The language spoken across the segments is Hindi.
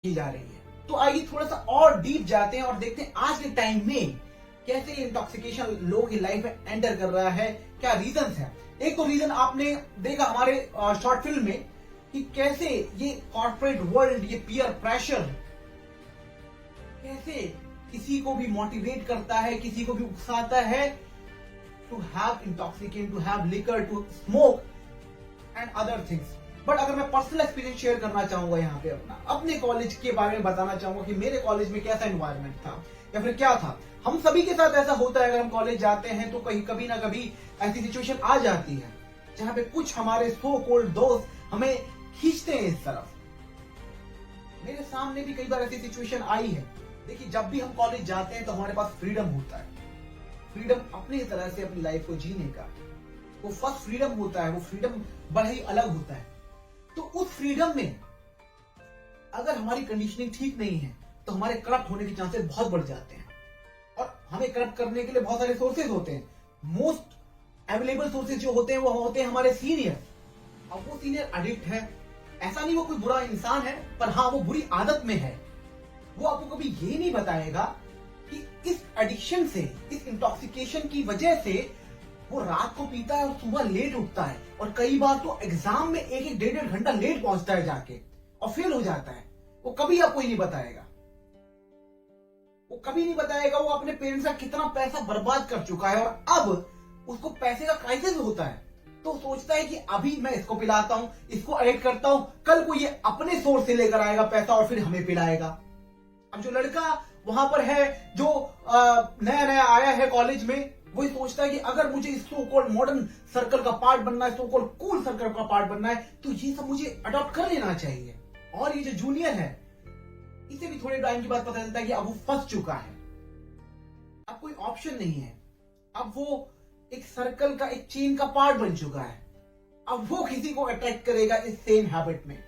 की जा रही है। तो आइए थोड़ा सा और डीप जाते हैं और देखते हैं आज के टाइम में कैसे इंटॉक्सिकेशन लोगों की लाइफ में एंटर कर रहा है, क्या रीजंस है। एक तो रीजन आपने देखा हमारे शॉर्ट फिल्म में कि कैसे ये कॉर्पोरेट वर्ल्ड, ये पीयर प्रेशर कैसे किसी को भी मोटिवेट करता है, किसी को भी उकसाता है to have intoxicant, to have liquor, to smoke and other things. But अगर मैं पर्सनल एक्सपीरियंस शेयर करना चाहूंगा यहाँ पे अपने कॉलेज के बारे में बताना चाहूंगा कि मेरे कॉलेज में कैसा एनवायरनमेंट था या फिर क्या था। हम सभी के साथ ऐसा होता है, अगर हम कॉलेज जाते हैं तो कहीं कभी ना कभी ऐसी सिचुएशन आ जाती है जहां पे कुछ हमारे सो कॉल्ड दोस्त हमें खींचते हैं इस तरफ। मेरे सामने भी कई बार ऐसी सिचुएशन आई है। देखिए, जब भी हम कॉलेज जाते हैं तो हमारे पास फ्रीडम होता है, फ्रीडम अपनी तरह से अपनी लाइफ को जीने का। वो फर्स्ट फ्रीडम होता है, वो फ्रीडम बड़ा ही अलग होता है। तो उस फ्रीडम में अगर हमारी कंडीशनिंग ठीक नहीं है तो हमारे करप्ट होने के चांसेस बहुत बढ़ जाते हैं। और हमें करप्ट करने के लिए बहुत सारे सोर्सेज होते हैं। मोस्ट अवेलेबल सोर्सेज जो होते हैं वो होते हैं हमारे सीनियर। अब वो सीनियर एडिक्ट है, ऐसा नहीं वो कोई बुरा इंसान है, पर हाँ वो बुरी आदत में है। वो आपको कभी ये नहीं बताएगा कि इस एडिक्शन से, इस इंटॉक्सिकेशन की वजह से वो रात को पीता है और सुबह लेट उठता है, और कई बार तो एग्जाम में एक एक डेढ़ घंटा लेट पहुंचता है जाके और फेल हो जाता है। वो कभी आपको ही नहीं बताएगा, वो कभी नहीं बताएगा वो अपने पेरेंट्स का कितना पैसा बर्बाद कर चुका है। और अब उसको पैसे का क्राइसिस होता है तो सोचता है कि अभी मैं इसको पिलाता हूं, इसको एडिट करता हूं, कल को ये अपने सोर्स से लेकर आएगा पैसा और फिर हमें पिलाएगा। अब जो लड़का वहां पर है, जो नया नया आया है कॉलेज में, वही सोचता है कि अगर मुझे इस सो कॉल्ड मॉडर्न सर्कल का पार्ट बनना है, सो कॉल्ड कूल सर्कल का पार्ट बनना है, तो ये सब मुझे अडॉप्ट कर लेना चाहिए। और ये जो जूनियर है, इसे भी थोड़े टाइम के बाद पता चलता है कि अब वो फंस चुका है, अब कोई ऑप्शन नहीं है। अब वो एक सर्कल का, एक चेन का पार्ट बन चुका है। अब वो किसी को अट्रैक्ट करेगा इस सेम हैबिट में।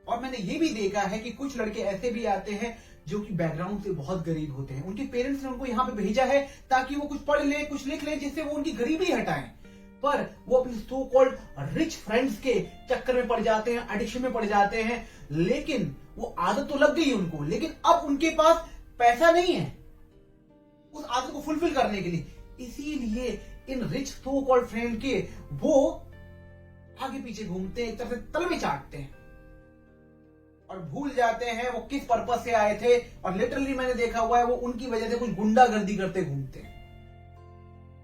और मैंने ये भी देखा है कि कुछ लड़के ऐसे भी आते हैं जो कि बैकग्राउंड से बहुत गरीब होते हैं। उनके पेरेंट्स ने उनको यहाँ पे भेजा है ताकि वो कुछ पढ़ ले, कुछ लिख ले, जिससे वो उनकी गरीबी हटाएं। पर वो अपने सो कॉल्ड रिच फ्रेंड्स के चक्कर में पड़ जाते हैं, एडिक्शन में पड़ जाते हैं। लेकिन वो आदत तो लग गई उनको, लेकिन अब उनके पास पैसा नहीं है उस आदत को फुलफिल करने के लिए। इसीलिए इन रिच सो कॉल्ड फ्रेंड के वो आगे पीछे घूमते हैं, एक तरह से तलवे चाटते हैं और भूल जाते हैं वो किस पर्पस से आए थे। और लिटरली मैंने देखा हुआ है वो उनकी वजह से कुछ गुंडागर्दी करते घूमते हैं।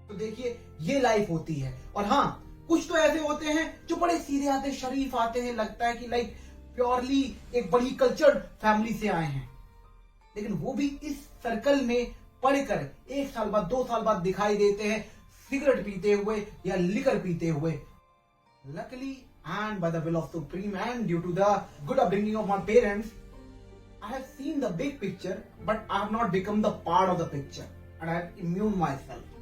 तो देखिए, ये लाइफ होती है। और हाँ, कुछ तो ऐसे होते हैं जो बड़े सीधे आते, शरीफ आते हैं, लगता है कि लाइक प्योरली एक बड़ी कल्चर्ड फैमिली से आए हैं, लेकिन वो भी इस सर्कल में पढ़कर 1 साल बाद, 2 साल बाद दिखाई देते हैं सिगरेट पीते हुए या लिकर पीते हुए। Luckily and by the will of Supreme and due to the good upbringing of my parents, I have seen the big picture, but I have not become the part of the picture, and I have immune myself.